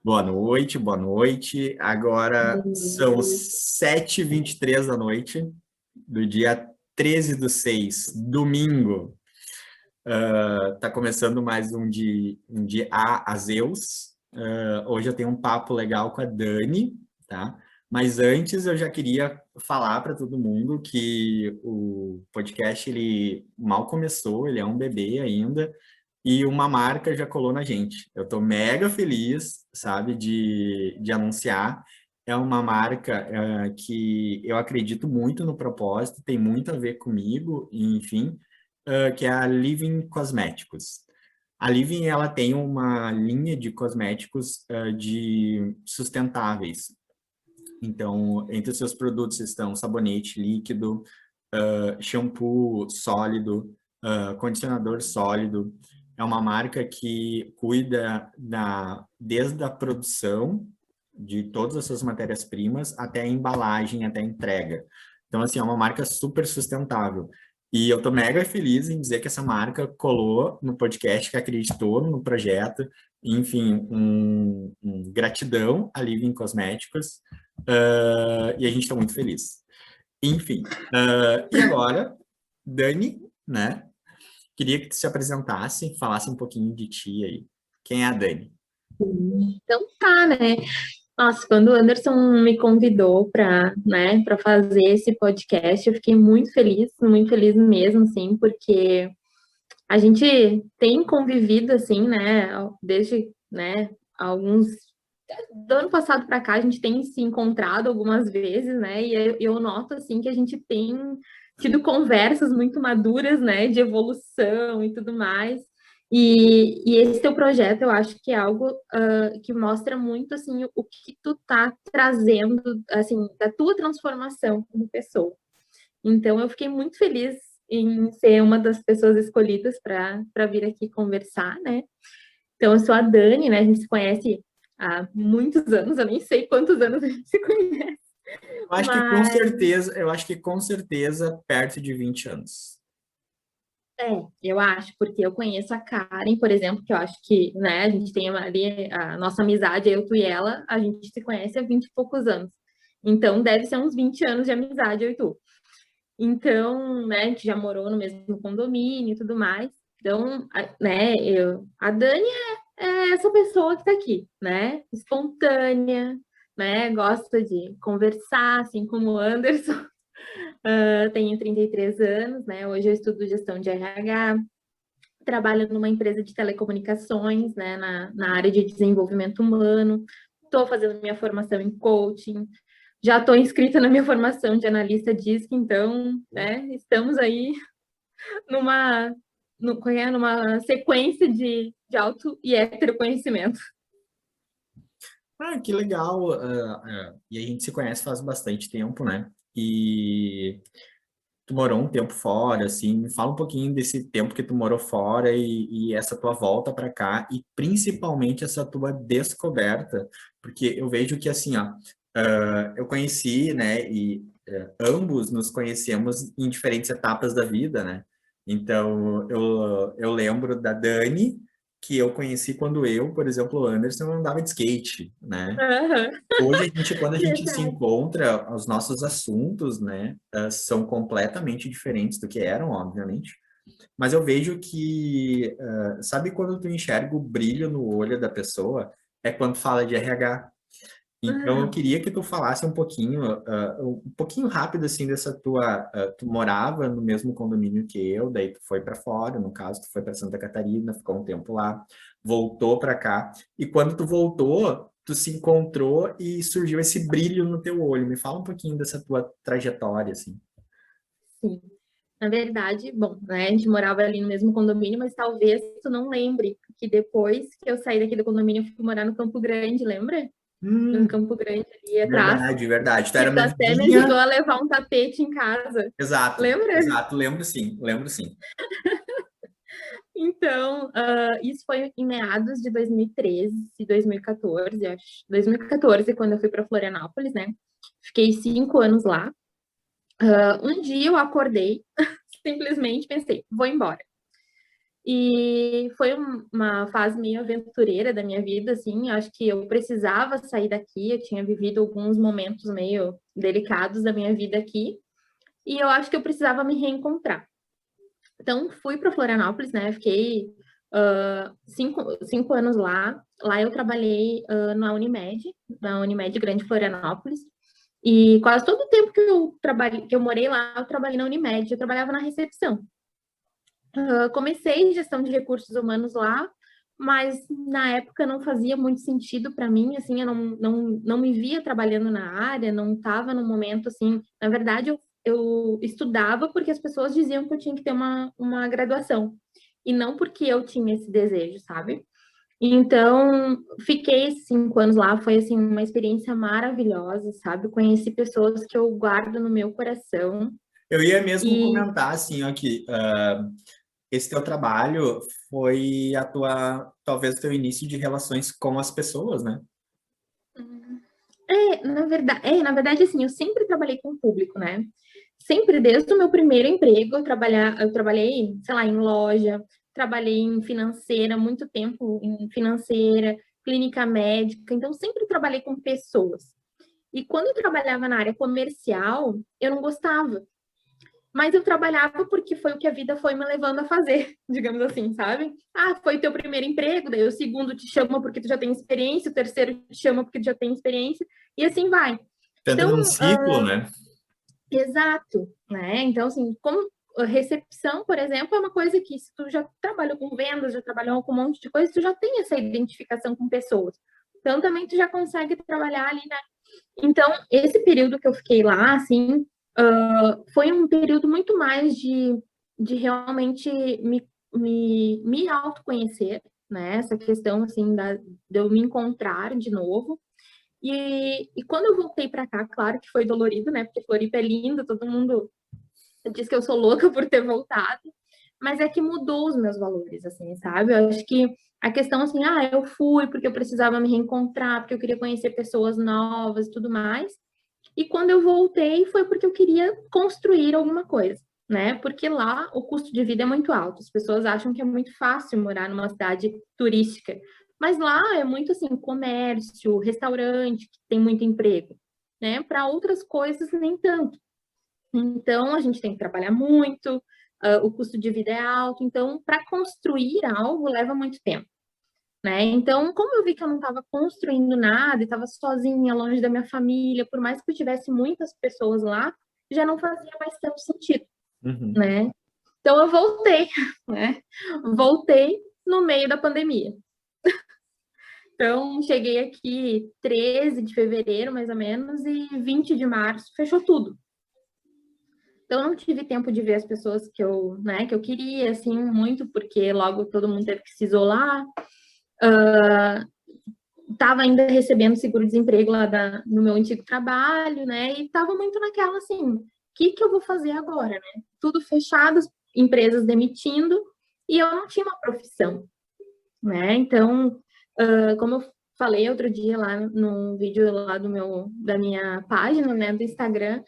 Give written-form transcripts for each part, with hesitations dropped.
Boa noite, boa noite. Agora são Hum. 7h23 da noite do dia 13/6, domingo. Tá começando mais um de A Zeus. Hoje eu tenho um papo legal com a Dani, tá? Mas antes eu já queria falar para todo mundo que o podcast ele mal começou, ele é um bebê ainda e uma marca já colou na gente. Eu estou mega feliz, sabe, de anunciar. É uma marca que eu acredito muito no propósito, tem muito a ver comigo, enfim, que é a Living Cosméticos. A Living, ela tem uma linha de cosméticos de sustentáveis. Então, entre os seus produtos estão sabonete líquido, shampoo sólido, condicionador sólido. É uma marca que cuida desde a produção de todas as suas matérias-primas até a embalagem, até a entrega. Então, assim, é uma marca super sustentável. E eu tô mega feliz em dizer que essa marca colou no podcast, que acreditou no projeto. Enfim, gratidão a Living Cosméticos. E a gente está muito feliz. Enfim, e agora, Dani, né? Queria que tu se apresentasse, falasse um pouquinho de ti aí. Quem é a Dani? Então tá, né? Nossa, quando o Anderson me convidou para fazer esse podcast, eu fiquei muito feliz mesmo, assim, porque a gente tem convivido, assim, né, desde, né, alguns... Do ano passado para cá, a gente tem se encontrado algumas vezes, né, e eu noto, assim, que a gente tem tido conversas muito maduras, né, de evolução e tudo mais. E esse teu projeto, eu acho que é algo que mostra muito, assim, o que tu tá trazendo, assim, da tua transformação como pessoa. Então, eu fiquei muito feliz em ser uma das pessoas escolhidas para vir aqui conversar, né? Então, eu sou a Dani, né? A gente se conhece há muitos anos, eu nem sei quantos anos a gente se conhece, mas Eu acho que com certeza perto de 20 anos. eu acho, porque eu conheço a Karen, por exemplo, que eu acho que, né, a gente tem ali a nossa amizade, eu, tu e ela, a gente se conhece há 20 e poucos anos. Então, deve ser uns 20 anos de amizade, eu e tu. Então, né, a gente já morou no mesmo condomínio e tudo mais. Então, né, a Dani é essa pessoa que tá aqui, né? Espontânea, né? Gosta de conversar, assim como o Anderson. Tenho 33 anos, né? Hoje eu estudo gestão de RH, trabalho numa empresa de telecomunicações, né? Na área de desenvolvimento humano. Estou fazendo minha formação em coaching, já estou inscrita na minha formação de analista DISC, então, né, estamos aí numa, numa sequência de auto e hétero conhecimento. Ah, que legal. E a gente se conhece faz bastante tempo, né? E tu morou um tempo fora, assim, me fala um pouquinho desse tempo que tu morou fora e essa tua volta para cá e principalmente essa tua descoberta, porque eu vejo que assim, ó, eu conheci, né, e ambos nos conhecemos em diferentes etapas da vida, né? Então, eu lembro da Dani, que eu conheci quando eu, por exemplo, o Anderson, andava de skate, né? Uhum. Hoje, quando a gente se Verdade. encontra, os nossos assuntos, né, são completamente diferentes do que eram, obviamente. Mas eu vejo que, sabe quando tu enxerga o brilho no olho da pessoa? É quando fala de RH. Então, eu Uhum. queria que tu falasse um pouquinho rápido, assim, tu morava no mesmo condomínio que eu, daí tu foi para fora, no caso, tu foi para Santa Catarina, ficou um tempo lá, voltou para cá, e quando tu voltou, tu se encontrou e surgiu esse brilho no teu olho. Me fala um pouquinho dessa tua trajetória, assim. Sim. Na verdade, bom, né, a gente morava ali no mesmo condomínio, mas talvez tu não lembre que depois que eu saí daqui do condomínio, eu fui morar no Campo Grande, lembra? No Hum, Campo Grande ali atrás, verdade, verdade. Tu que era tu minha até me ajudou vizinha. a levar um tapete em casa. Exato, Lembra? exato. Lembro sim, lembro sim. Então, isso foi em meados de 2013 e 2014, acho. 2014, quando eu fui para Florianópolis, né? Fiquei 5 anos lá. Um dia eu acordei, simplesmente pensei, vou embora. E foi uma fase meio aventureira da minha vida, assim, eu acho que eu precisava sair daqui, eu tinha vivido alguns momentos meio delicados da minha vida aqui, e eu acho que eu precisava me reencontrar. Então, fui para Florianópolis, né, fiquei 5 anos lá. Lá eu trabalhei na Unimed Grande Florianópolis, e quase todo o tempo que eu trabalhei, que eu morei lá, eu trabalhei na Unimed, eu trabalhava na recepção. Comecei gestão de recursos humanos lá, mas na época não fazia muito sentido para mim, assim, eu não me via trabalhando na área, não estava no momento, assim, na verdade eu estudava porque as pessoas diziam que eu tinha que ter uma graduação, e não porque eu tinha esse desejo, sabe? Então, fiquei 5 anos lá, foi, assim, uma experiência maravilhosa, sabe? Conheci pessoas que eu guardo no meu coração, Eu ia mesmo e comentar, assim, ó, que esse teu trabalho foi talvez o teu início de relações com as pessoas, né? na verdade, assim, eu sempre trabalhei com o público, né? Sempre, desde o meu primeiro emprego, eu trabalhei, sei lá, em loja, trabalhei em financeira, muito tempo em financeira, clínica médica, então sempre trabalhei com pessoas. E quando eu trabalhava na área comercial, eu não gostava, mas eu trabalhava porque foi o que a vida foi me levando a fazer, digamos assim, sabe? Ah, foi teu primeiro emprego, daí o segundo te chama porque tu já tem experiência, o terceiro te chama porque tu já tem experiência, e assim vai. Entra Então, num ciclo, né? exato, né? Então, assim, como a recepção, por exemplo, é uma coisa que se tu já trabalhou com vendas, já trabalhou com um monte de coisa, tu já tem essa identificação com pessoas. Então, também tu já consegue trabalhar ali, né? Então, esse período que eu fiquei lá, assim, foi um período muito mais de realmente me autoconhecer, né? Essa questão, assim, de eu me encontrar de novo. E quando eu voltei para cá, claro que foi dolorido, né? Porque Floripa é lindo, todo mundo diz que eu sou louca por ter voltado, mas é que mudou os meus valores, assim, sabe? Eu acho que a questão, assim, eu fui porque eu precisava me reencontrar, porque eu queria conhecer pessoas novas e tudo mais. E quando eu voltei, foi porque eu queria construir alguma coisa, né? Porque lá o custo de vida é muito alto. As pessoas acham que é muito fácil morar numa cidade turística, mas lá é muito assim, comércio, restaurante, que tem muito emprego, né? Para outras coisas, nem tanto. Então, a gente tem que trabalhar muito, o custo de vida é alto, então, para construir algo leva muito tempo, né? Então, como eu vi que eu não estava construindo nada, e estava sozinha, longe da minha família, por mais que eu tivesse muitas pessoas lá, já não fazia mais tanto sentido, Uhum. né? Então, eu voltei, né? Voltei no meio da pandemia. Então, cheguei aqui 13 de fevereiro, mais ou menos, e 20 de março fechou tudo. Então, eu não tive tempo de ver as pessoas que eu queria, assim, muito, porque logo todo mundo teve que se isolar. Estava ainda recebendo seguro-desemprego lá no meu antigo trabalho, né? E estava muito naquela, assim, o que eu vou fazer agora, né? Tudo fechado, empresas demitindo, e eu não tinha uma profissão, né? Então, como eu falei outro dia lá no vídeo lá da minha página, né, do Instagram,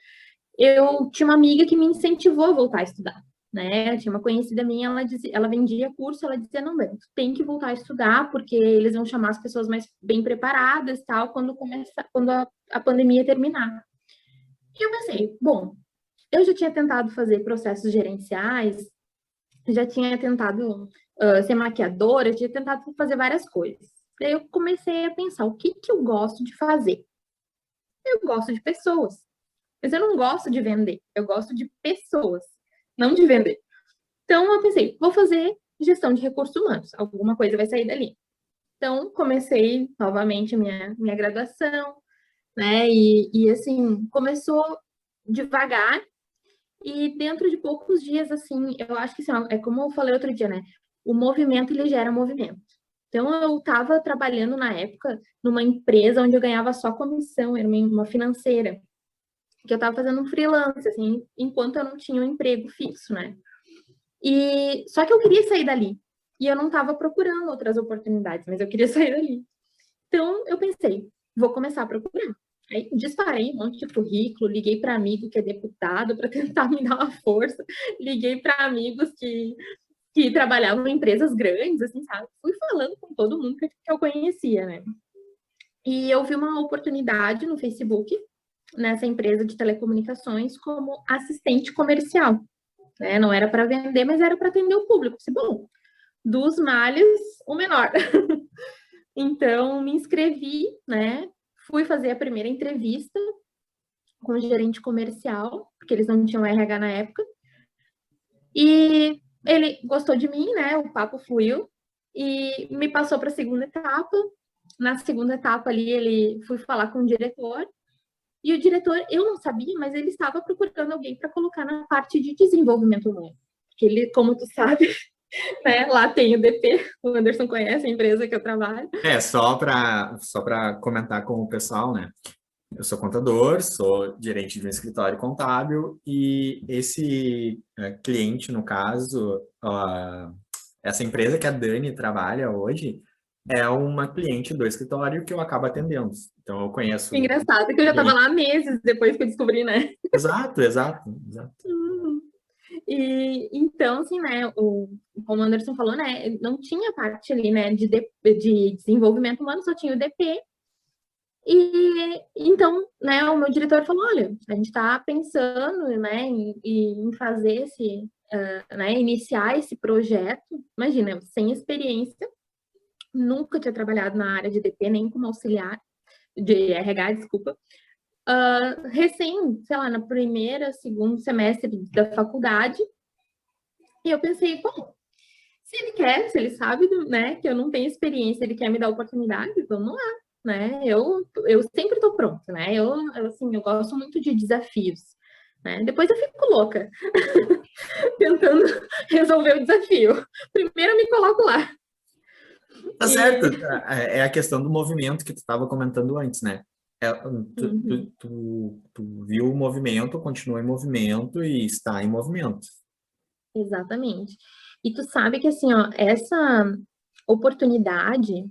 eu tinha uma amiga que me incentivou a voltar a estudar, né? Eu tinha uma conhecida minha, ela vendia curso, ela dizia, não, Bento, tu tem que voltar a estudar, porque eles vão chamar as pessoas mais bem preparadas, tal, quando a pandemia terminar. E eu pensei, bom, eu já tinha tentado fazer processos gerenciais, já tinha tentado ser maquiadora, já tinha tentado fazer várias coisas. Daí eu comecei a pensar, o que eu gosto de fazer? Eu gosto de pessoas. Mas eu não gosto de vender, eu gosto de pessoas, não de vender. Então eu pensei, vou fazer gestão de recursos humanos, alguma coisa vai sair dali. Então comecei novamente a minha graduação, né? E assim, começou devagar e dentro de poucos dias, assim, eu acho que assim, é como eu falei outro dia, né? O movimento ele gera movimento. Então eu estava trabalhando na época numa empresa onde eu ganhava só comissão, era uma financeira que eu estava fazendo um freelance, assim, enquanto eu não tinha um emprego fixo, né? E só que eu queria sair dali. E eu não estava procurando outras oportunidades, mas eu queria sair dali. Então eu pensei, vou começar a procurar. Aí disparei um monte de currículo, liguei para amigo que é deputado para tentar me dar uma força, liguei para amigos que trabalhavam em empresas grandes, assim, sabe? Fui falando com todo mundo que eu conhecia, né? E eu vi uma oportunidade no Facebook, nessa empresa de telecomunicações, como assistente comercial, né? Não era para vender, mas era para atender o público. Bom, dos males, o menor. Então, me inscrevi, né? Fui fazer a primeira entrevista com o gerente comercial, porque eles não tinham RH na época. E ele gostou de mim, né? O papo fluiu e me passou para a segunda etapa. Na segunda etapa ali, ele fui falar com o diretor. E o diretor, eu não sabia, mas ele estava procurando alguém para colocar na parte de desenvolvimento humano. Porque ele, como tu sabe, né, lá tem o DP, o Anderson conhece a empresa que eu trabalho. Só para comentar com o pessoal, né? Eu sou contador, sou gerente de um escritório contábil e esse cliente, no caso, essa empresa que a Dani trabalha hoje, é uma cliente do escritório que eu acabo atendendo. Então, eu conheço... Engraçado, que eu já estava lá há meses depois que eu descobri, né? Exato, exato, exato. E então, assim, né, como o Anderson falou, né, não tinha parte ali, né, de desenvolvimento humano, só tinha o DP. E então, né, o meu diretor falou, olha, a gente está pensando, né, em fazer né, iniciar esse projeto. Imagina, sem experiência, nunca tinha trabalhado na área de DP, nem como auxiliar de RH, desculpa. Recém, sei lá, na primeira, segundo semestre da faculdade, e eu pensei, bom, se ele quer, se ele sabe, né, que eu não tenho experiência, ele quer me dar oportunidade, vamos lá, né? Eu sempre estou pronta, né? Assim, eu gosto muito de desafios, né? Depois eu fico louca tentando resolver o desafio. Primeiro eu me coloco lá. Tá certo, é a questão do movimento que tu estava comentando antes, né? Tu viu o movimento, continua em movimento e está em movimento. Exatamente. E tu sabe que, assim, ó, essa oportunidade,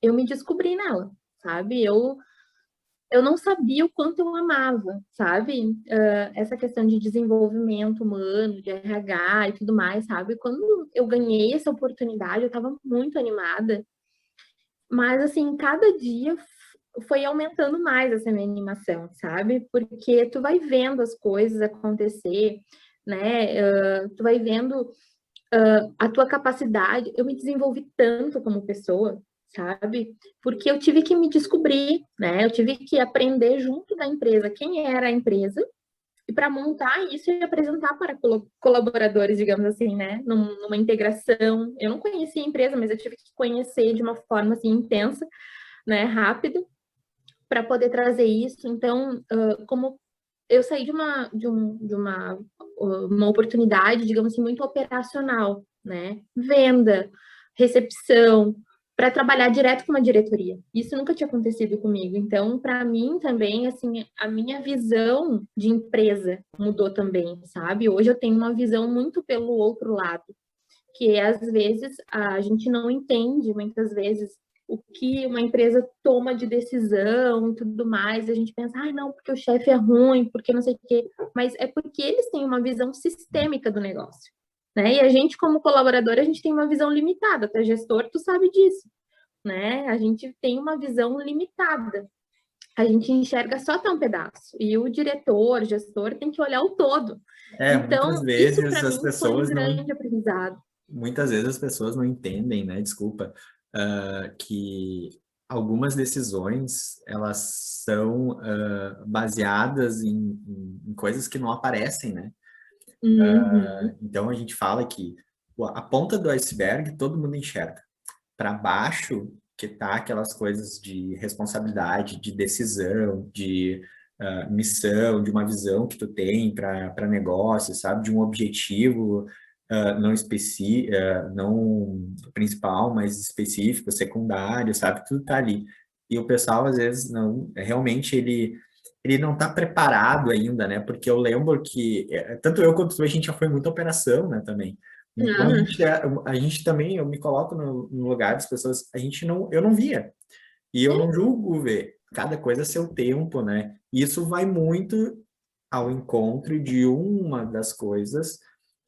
eu me descobri nela, sabe? Eu não sabia o quanto eu amava, sabe? Essa questão de desenvolvimento humano, de RH e tudo mais, sabe? Quando eu ganhei essa oportunidade, eu estava muito animada. Mas, assim, cada dia foi aumentando mais essa minha animação, sabe? Porque tu vai vendo as coisas acontecer, né? Tu vai vendo a tua capacidade. Eu me desenvolvi tanto como pessoa, sabe? Porque eu tive que me descobrir, né? Eu tive que aprender junto da empresa quem era a empresa e para montar isso e apresentar para colaboradores, digamos assim, né? Numa integração. Eu não conhecia a empresa, mas eu tive que conhecer de uma forma assim intensa, né? Rápida, para poder trazer isso. Então, como eu saí uma oportunidade, digamos assim, muito operacional, né? Venda, recepção, para trabalhar direto com uma diretoria. Isso nunca tinha acontecido comigo. Então, para mim também, assim, a minha visão de empresa mudou também, sabe? Hoje eu tenho uma visão muito pelo outro lado, que às vezes a gente não entende, muitas vezes, o que uma empresa toma de decisão e tudo mais, e a gente pensa, ah, não, porque o chefe é ruim, porque não sei o quê, mas é porque eles têm uma visão sistêmica do negócio, né? E a gente, como colaborador, a gente tem uma visão limitada, tu é gestor, tu sabe disso, né? A gente tem uma visão limitada, a gente enxerga só até um pedaço, e o diretor, gestor, tem que olhar o todo. Muitas Então, isso vezes para as mim foi um pessoas não, grande aprendizado. muitas vezes as pessoas não entendem, né? Desculpa, que algumas decisões elas são baseadas em coisas que não aparecem, né? Uhum. Então a gente fala que a ponta do iceberg todo mundo enxerga. Para baixo, que tá aquelas coisas de responsabilidade, de decisão, de missão, de uma visão que tu tem para negócio, sabe? De um objetivo não principal, mas específico, secundário, sabe? Tudo tá ali. E o pessoal, às vezes, não, realmente, ele não está preparado ainda, né? Porque eu lembro que, tanto eu quanto tu, a gente já foi muita operação, né, também. Então, a gente também, eu me coloco no lugar das pessoas, eu não via. E eu não julgo ver. Cada coisa a seu tempo, né? E isso vai muito ao encontro de uma das coisas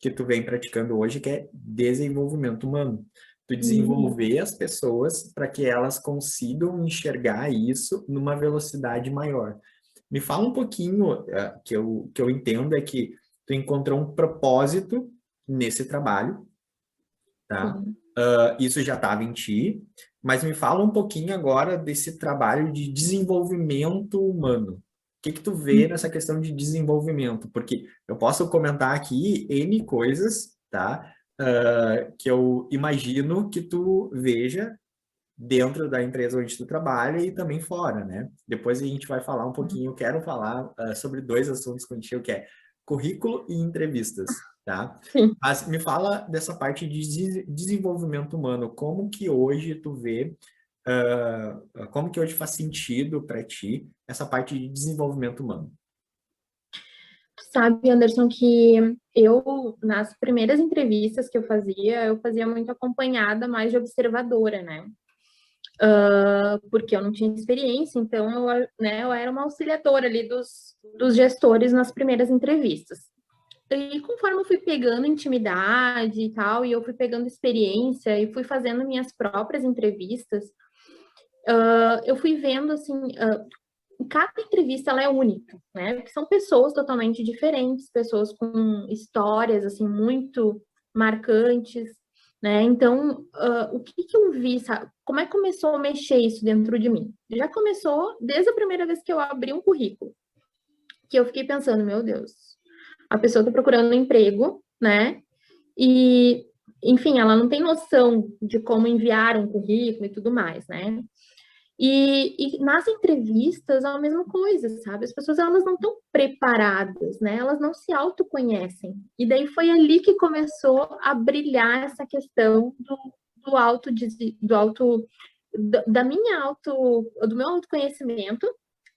que tu vem praticando hoje, que é desenvolvimento humano. Tu Uhum. desenvolver as pessoas para que elas consigam enxergar isso numa velocidade maior. Me fala um pouquinho, que eu entendo é que tu encontrou um propósito nesse trabalho, tá? Sim. Isso já estava em ti, mas me fala um pouquinho agora desse trabalho de desenvolvimento humano. O que que tu vê nessa questão de desenvolvimento? Porque eu posso comentar aqui N coisas, tá? Que eu imagino que tu veja dentro da empresa onde tu trabalha e também fora, né? Depois a gente vai falar um pouquinho, eu quero falar sobre dois assuntos contigo, que é currículo e entrevistas, tá? Sim. Mas me fala dessa parte de desenvolvimento humano, como que hoje tu vê, como que hoje faz sentido para ti essa parte de desenvolvimento humano? Sabe, Anderson, que eu, nas primeiras entrevistas que eu fazia muito acompanhada, mais de observadora, né? Porque eu não tinha experiência, então eu era uma auxiliadora ali dos gestores nas primeiras entrevistas. E conforme eu fui pegando intimidade e tal, e eu fui pegando experiência e fui fazendo minhas próprias entrevistas, eu fui vendo assim, cada entrevista ela é única, né? Porque são pessoas totalmente diferentes, pessoas com histórias assim muito marcantes, né? Então, o que que eu vi, sabe? Como é que começou a mexer isso dentro de mim? Já começou desde a primeira vez que eu abri um currículo, que eu fiquei pensando, meu Deus, a pessoa está procurando um emprego, né? E, enfim, ela não tem noção de como enviar um currículo e tudo mais, né? E nas entrevistas, é a mesma coisa, sabe? As pessoas, elas não estão preparadas, né? Elas não se autoconhecem. E daí foi ali que começou a brilhar essa questão do auto, do auto, da minha auto, do meu autoconhecimento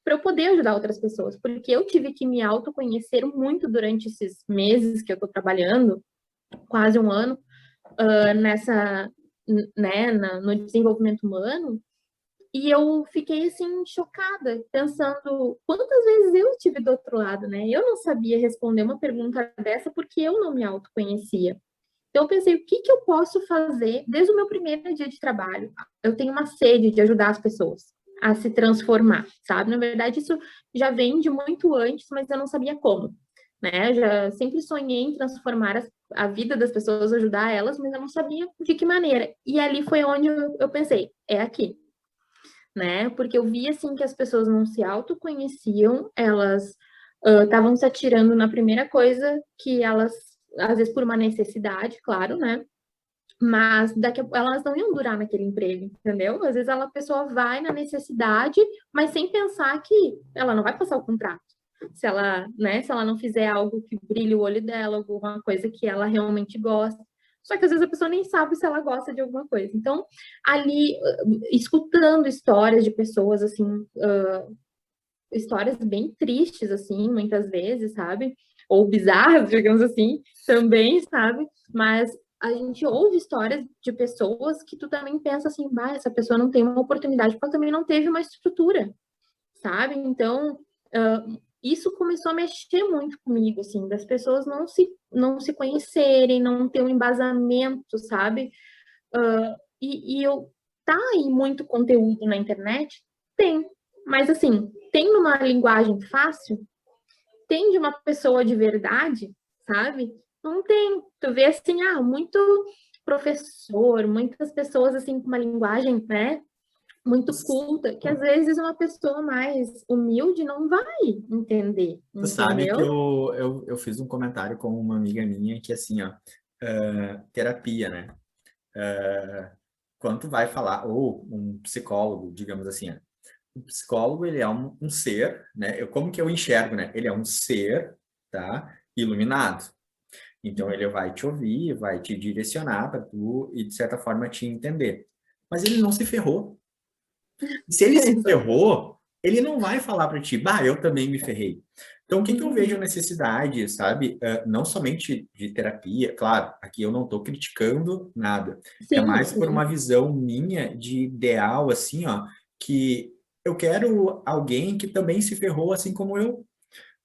para eu poder ajudar outras pessoas. Porque eu tive que me autoconhecer muito durante esses meses que eu estou trabalhando, quase um ano, nessa, né, no desenvolvimento humano, e eu fiquei assim chocada, pensando quantas vezes eu estive do outro lado, né? Eu não sabia responder uma pergunta dessa porque eu não me autoconhecia. Então eu pensei, o que que eu posso fazer desde o meu primeiro dia de trabalho? Eu tenho uma sede de ajudar as pessoas a se transformar, sabe? Na verdade, isso já vem de muito antes, mas eu não sabia como, né? Eu já sempre sonhei em transformar a vida das pessoas, ajudar elas, mas eu não sabia de que maneira. E ali foi onde eu pensei, é aqui, né? Porque eu vi assim que as pessoas não se autoconheciam, elas estavam se atirando na primeira coisa que elas, às vezes por uma necessidade, claro, né? Mas daqui a, elas não iam durar naquele emprego, entendeu? Às vezes a pessoa vai na necessidade, mas sem pensar que ela não vai passar o contrato. Se ela, né, se ela não fizer algo que brilhe o olho dela, alguma coisa que ela realmente gosta. Só que às vezes a pessoa nem sabe se ela gosta de alguma coisa. Então, ali, escutando histórias de pessoas, assim, histórias bem tristes, assim, muitas vezes, sabe? Ou bizarras, digamos assim, também, sabe? Mas a gente ouve histórias de pessoas que tu também pensa assim, bah, essa pessoa não tem uma oportunidade, porque ela também não teve uma estrutura, sabe? Então, isso começou a mexer muito comigo, assim, das pessoas não se conhecerem, não ter um embasamento, sabe? E eu, tá aí muito conteúdo na internet? Tem, mas assim, tem numa linguagem fácil? Tem de uma pessoa de verdade, sabe? Não tem. Tu vê assim, muito professor, muitas pessoas assim com uma linguagem, né, muito culta, que às vezes uma pessoa mais humilde não vai entender, Tu sabe que entendeu? eu fiz um comentário com uma amiga minha que assim, ó, terapia, né? Quando tu vai falar, ou um psicólogo, digamos assim, ó, o psicólogo, ele é um ser, né? Como que eu enxergo, né? Ele é um ser, tá? Iluminado. Então, ele vai te ouvir, vai te direcionar para tu e, de certa forma, te entender. Mas ele não se ferrou. Se ele se Exato. ferrou, ele não vai falar para ti, bah, eu também me ferrei. Então, o que que eu vejo Uhum. necessidade, sabe? Não somente de terapia, claro, aqui eu não estou criticando nada. É Sim, mais por sim. uma visão minha de ideal, assim, ó, que eu quero alguém que também se ferrou assim como eu.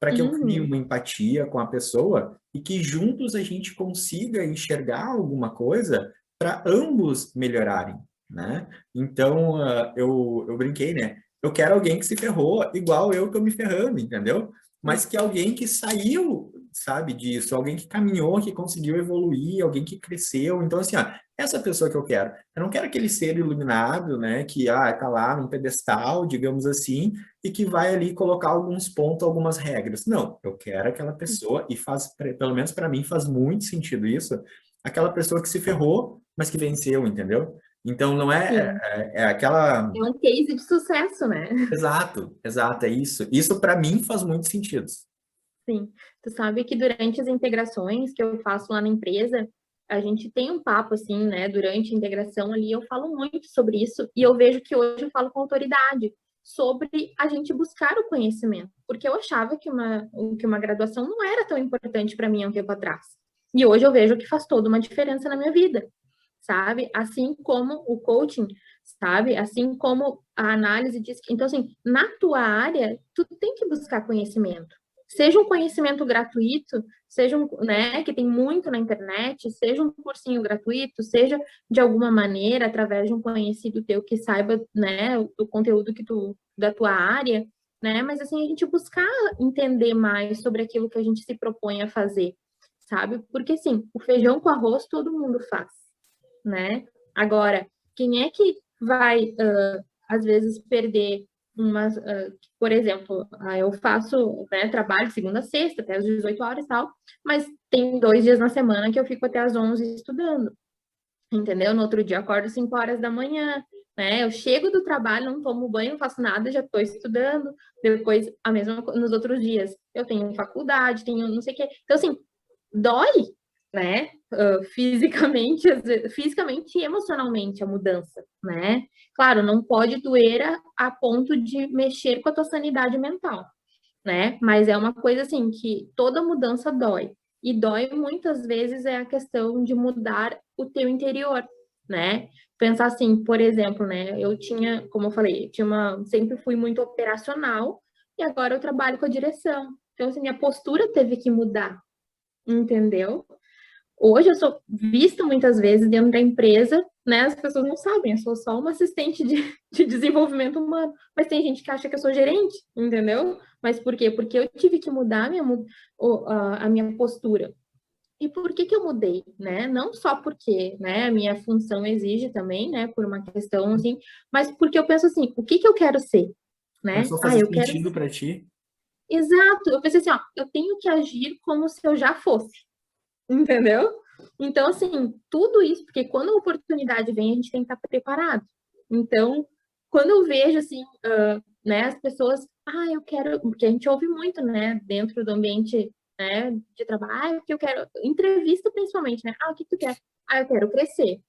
para que eu crie Uhum. uma empatia com a pessoa e que juntos a gente consiga enxergar alguma coisa para ambos melhorarem, né? Então, eu brinquei, né? Eu quero alguém que se ferrou igual eu tô me ferrando, entendeu? Mas que alguém que saiu, sabe, disso, alguém que caminhou, que conseguiu evoluir, alguém que cresceu. Então, assim, ó, essa pessoa que eu quero. Eu não quero aquele ser iluminado, né, que tá lá num pedestal, digamos assim, e que vai ali colocar alguns pontos, algumas regras. Não, eu quero aquela pessoa e faz, pelo menos para mim, faz muito sentido isso, aquela pessoa que se ferrou, mas que venceu, entendeu? Então, não Sim. é aquela. É um case de sucesso, né? Exato, exato, é isso. Isso para mim faz muito sentido. Sim. Tu sabe que durante as integrações que eu faço lá na empresa, a gente tem um papo assim, né? Durante a integração ali, eu falo muito sobre isso e eu vejo que hoje eu falo com autoridade sobre a gente buscar o conhecimento, porque eu achava que uma graduação não era tão importante para mim há um tempo atrás. E hoje eu vejo que faz toda uma diferença na minha vida, sabe? Assim como o coaching, sabe? Assim como a análise diz que, então assim, na tua área, tu tem que buscar conhecimento. Seja um conhecimento gratuito, seja um, né, que tem muito na internet, seja um cursinho gratuito, seja de alguma maneira através de um conhecido teu que saiba, né, o conteúdo que tu da tua área, né? Mas assim, a gente buscar entender mais sobre aquilo que a gente se propõe a fazer, sabe? Porque assim, o feijão com arroz todo mundo faz, né? Agora, quem é que vai, às vezes, perder umas, por exemplo, eu faço, né, trabalho segunda a sexta, até às 18 horas e tal, mas tem 2 dias na semana que eu fico até às 11 estudando, entendeu? No outro dia eu acordo 5 horas da manhã, né? Eu chego do trabalho, não tomo banho, não faço nada, já estou estudando, depois, a mesma nos outros dias, eu tenho faculdade, tenho não sei o quê. Então, assim, dói, né? Fisicamente, fisicamente e emocionalmente a mudança, né? Claro, não pode doer a ponto de mexer com a tua sanidade mental, né? Mas é uma coisa assim que toda mudança dói. E dói muitas vezes é a questão de mudar o teu interior, né? Pensar assim, por exemplo, né? Eu tinha, como eu falei, sempre fui muito operacional e agora eu trabalho com a direção. Então, assim, minha postura teve que mudar, entendeu? Hoje eu sou vista muitas vezes dentro da empresa, né? As pessoas não sabem, eu sou só uma assistente de desenvolvimento humano, mas tem gente que acha que eu sou gerente, entendeu? Mas por quê? Porque eu tive que mudar a minha postura. E por que que eu mudei, né? Não só porque, né, a minha função exige também, né, por uma questão assim, mas porque eu penso assim, o que que eu quero ser, né? Começou a Ah, fazer eu quero. sentido para ti? Exato. Eu pensei assim, ó, eu tenho que agir como se eu já fosse. Entendeu? Então, assim, tudo isso, porque quando a oportunidade vem, a gente tem que estar preparado. Então, quando eu vejo, assim, né, as pessoas, eu quero, porque a gente ouve muito, né, dentro do ambiente, né, de trabalho, porque eu quero, entrevista principalmente, né, o que tu quer? Eu quero crescer.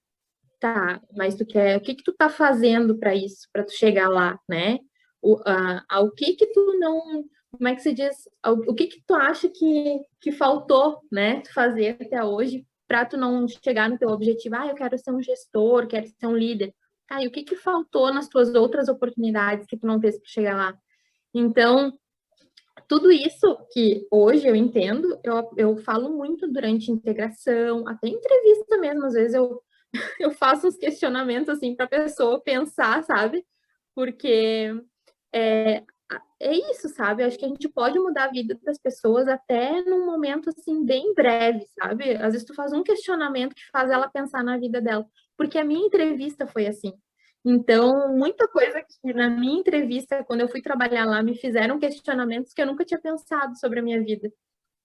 Tá, mas tu quer, o que que tu tá fazendo para isso, para tu chegar lá, né? O que que tu não, como é que se diz? O que que tu acha que faltou, né, tu fazer até hoje para tu não chegar no teu objetivo? Eu quero ser um gestor, quero ser um líder. Tá, e o que que faltou nas tuas outras oportunidades que tu não fez para chegar lá? Então, tudo isso que hoje eu entendo, eu falo muito durante integração, até entrevista mesmo, às vezes eu faço uns questionamentos assim para a pessoa pensar, sabe? Porque é, é isso, sabe? Acho que a gente pode mudar a vida das pessoas até num momento assim bem breve, sabe? Às vezes tu faz um questionamento que faz ela pensar na vida dela, porque a minha entrevista foi assim. Então, muita coisa que na minha entrevista, quando eu fui trabalhar lá, me fizeram questionamentos que eu nunca tinha pensado sobre a minha vida.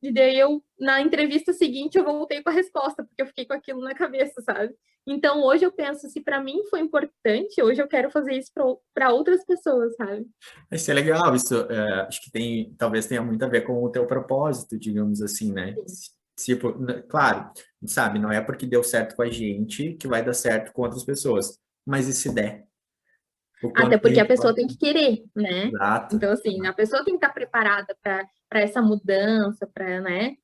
E daí eu, na entrevista seguinte, eu voltei com a resposta, porque eu fiquei com aquilo na cabeça, sabe? Então hoje eu penso, se para mim foi importante, hoje eu quero fazer isso para outras pessoas, sabe? Isso é legal, isso acho que tem, talvez tenha muito a ver com o teu propósito, digamos assim, né? Sim. Tipo, claro, sabe, não é porque deu certo com a gente que vai dar certo com outras pessoas, mas e se der? O Até quanto que a porque a gente pessoa pode... tem que querer, né? Exato. Então, assim, a pessoa tem que estar preparada para essa mudança, para, né?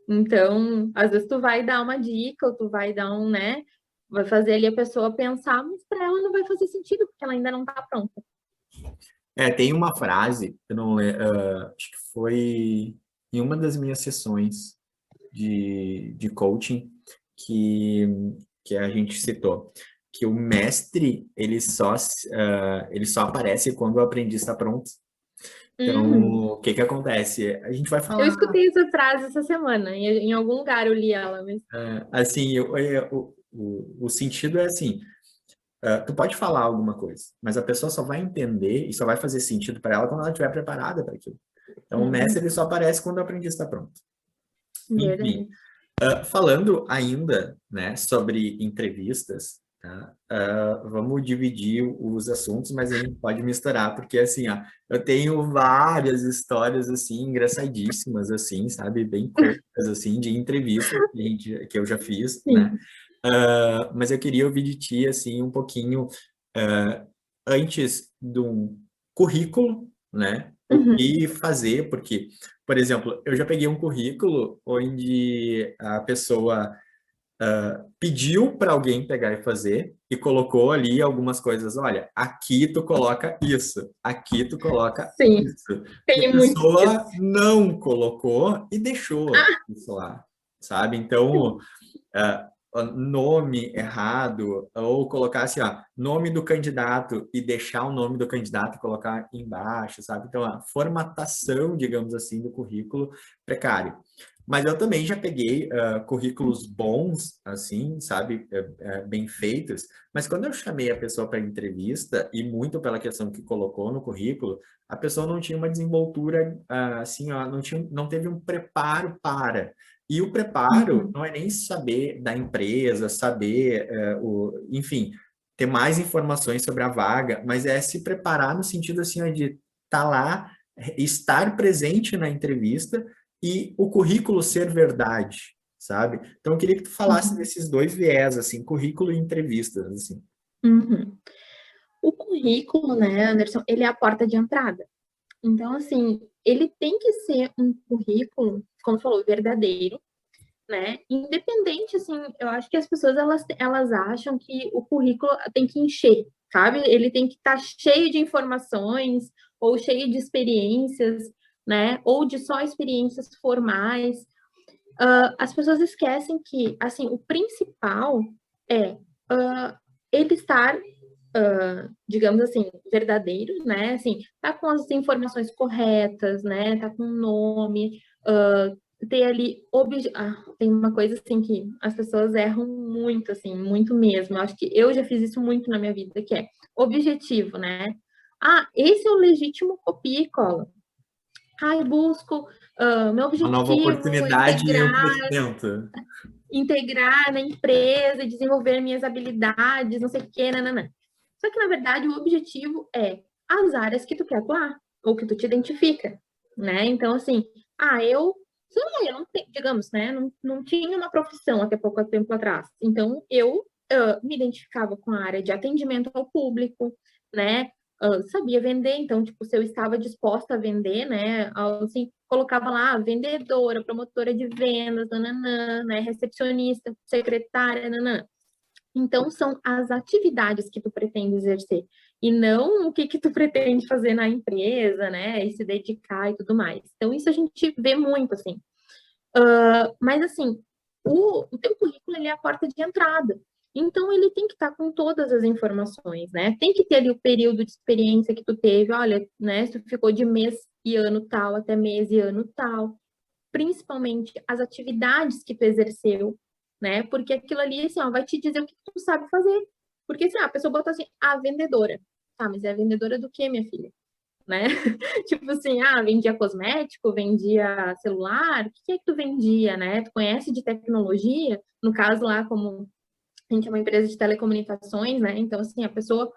Então, às vezes tu vai dar uma dica, ou tu vai dar um, né? Vai fazer ali a pessoa pensar, mas para ela não vai fazer sentido, porque ela ainda não está pronta. Tem uma frase, eu não, acho que foi em uma das minhas sessões de coaching que, que a gente citou, que o mestre, ele só aparece quando o aprendiz está pronto. Então, Uhum. o que que acontece? A gente vai Eu falar, escutei essa frase essa semana, em algum lugar eu li ela, mas... assim, o sentido é assim, tu pode falar alguma coisa, mas a pessoa só vai entender e só vai fazer sentido para ela quando ela estiver preparada para aquilo. Então, o mestre, Uhum. ele só aparece quando o aprendiz está pronto. Enfim, Verdade. falando ainda, né, sobre entrevistas, tá? Vamos dividir os assuntos, mas a gente pode misturar, porque assim, ó, eu tenho várias histórias assim engraçadíssimas, assim, sabe, bem cômicas assim de entrevistas que eu já fiz, né? Sim. Mas eu queria ouvir de ti assim um pouquinho ah, antes do currículo, né? O Uhum. que fazer, porque, por exemplo, eu já peguei um currículo onde a pessoa pediu para alguém pegar e fazer e colocou ali algumas coisas. Olha, aqui tu coloca isso, aqui tu coloca Sim, isso. E a tem muito disso. pessoa não colocou e deixou isso lá, sabe? Então, ah, nome errado, ou colocar assim, ó, nome do candidato e deixar o nome do candidato e colocar embaixo, sabe? Então, a formatação, digamos assim, do currículo precário. Mas eu também já peguei currículos bons, assim, sabe, bem feitos, mas quando eu chamei a pessoa para entrevista, e muito pela questão que colocou no currículo, a pessoa não tinha uma desenvoltura, assim, ó, não teve um preparo para. E o preparo Uhum. não é nem saber da empresa, saber, enfim, ter mais informações sobre a vaga, mas é se preparar no sentido assim ó, de estar lá, estar presente na entrevista e o currículo ser verdade, sabe? Então eu queria que tu falasse Uhum. desses dois viés, assim, currículo e entrevistas, assim. Uhum. O currículo, né, Anderson, ele é a porta de entrada. Então, assim, ele tem que ser um currículo, como falou, verdadeiro, né? Independente, assim, eu acho que as pessoas elas acham que o currículo tem que encher, sabe? Ele tem que estar cheio de informações ou cheio de experiências, né? Ou de só experiências formais. As pessoas esquecem que, assim, o principal é ele estar, digamos assim, verdadeiro, né? Assim, tá com as informações corretas, né? Tá com o nome, ter ali tem uma coisa assim que as pessoas erram muito, assim, muito mesmo. Eu acho que eu já fiz isso muito na minha vida, que é objetivo, né? Ah, esse é o legítimo copia e cola. Ah, eu busco, meu Uma nova objetivo é oportunidade e um crescimento. integrar na empresa, desenvolver minhas habilidades, não sei o quê, nananã. Só que, na verdade, o objetivo é as áreas que tu quer atuar, ou que tu te identifica, né? Então, assim, sei lá, eu não tenho, digamos, né? Não tinha uma profissão até pouco tempo atrás. Então, eu me identificava com a área de atendimento ao público, né? Sabia vender, então, tipo, se eu estava disposta a vender, né? Assim, colocava lá vendedora, promotora de vendas, nananã, né? Recepcionista, secretária, nananã. Então, são as atividades que tu pretende exercer, e não o que que tu pretende fazer na empresa, né? E se dedicar e tudo mais. Então, isso a gente vê muito, assim. Mas, assim, o teu currículo, ele é a porta de entrada. Então, ele tem que estar com todas as informações, né? Tem que ter ali o período de experiência que tu teve. Olha, né? Se tu ficou de mês e ano tal até mês e ano tal. Principalmente as atividades que tu exerceu, né? Porque aquilo ali, assim, ó, vai te dizer o que tu sabe fazer. Porque, assim, a pessoa bota assim, a vendedora. Tá, mas é a vendedora do quê, minha filha? Né? Tipo assim, vendia cosmético, vendia celular, o que é que tu vendia, né? Tu conhece de tecnologia? No caso lá, como a gente é uma empresa de telecomunicações, né? Então, assim, a pessoa,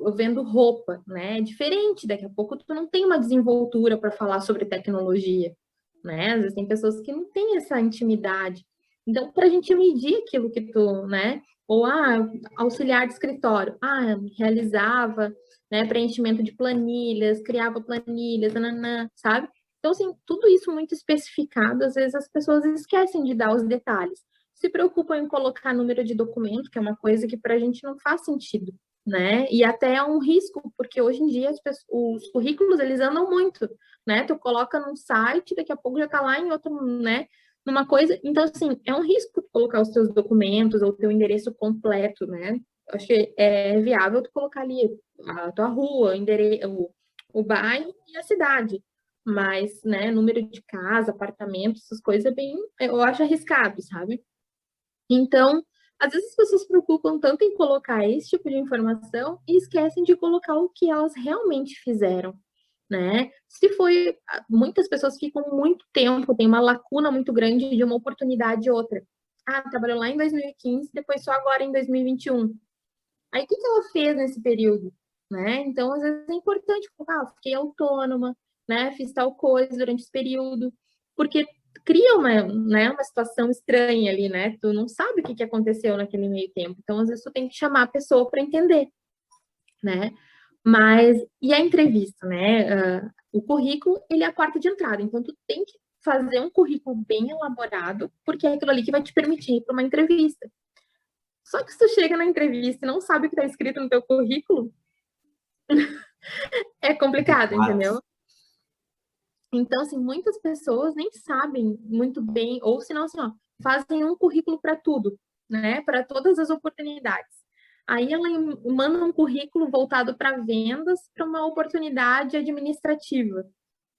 eu vendo roupa, né? É diferente, daqui a pouco tu não tem uma desenvoltura para falar sobre tecnologia, né? Às vezes tem pessoas que não têm essa intimidade. Então, para a gente medir aquilo que tu, né? Ou, auxiliar de escritório, realizava, né, preenchimento de planilhas, criava planilhas, nananã, sabe? Então, assim, tudo isso muito especificado, às vezes as pessoas esquecem de dar os detalhes, se preocupam em colocar número de documento, que é uma coisa que para a gente não faz sentido, né? E até é um risco, porque hoje em dia os currículos, eles andam muito, né? Tu coloca num site, daqui a pouco já tá lá em outro, né? Numa coisa, então, assim, é um risco tu colocar os teus documentos ou o teu endereço completo, né? Eu acho que é viável tu colocar ali a tua rua, o bairro e a cidade. Mas, né, número de casa, apartamento, essas coisas é bem, eu acho arriscado, sabe? Então, às vezes as pessoas se preocupam tanto em colocar esse tipo de informação e esquecem de colocar o que elas realmente fizeram, né? Se foi, muitas pessoas ficam muito tempo, tem uma lacuna muito grande de uma oportunidade e outra. Ah, trabalhou lá em 2015, depois só agora em 2021. Aí, o que que ela fez nesse período? Né? Então, às vezes é importante colocar, ah, fiquei autônoma, né? Fiz tal coisa durante esse período, porque cria uma, né, uma situação estranha ali, né? Tu não sabe o que que aconteceu naquele meio tempo. Então, às vezes, tu tem que chamar a pessoa para entender, né? Mas, e a entrevista, né? O currículo, ele é a porta de entrada. Então, tu tem que fazer um currículo bem elaborado, porque é aquilo ali que vai te permitir ir para uma entrevista. Só que se tu chega na entrevista e não sabe o que está escrito no teu currículo, é complicado, entendeu? Então, assim, muitas pessoas nem sabem muito bem, ou se não, assim, ó, fazem um currículo para tudo, né? Para todas as oportunidades. Aí ela manda um currículo voltado para vendas para uma oportunidade administrativa,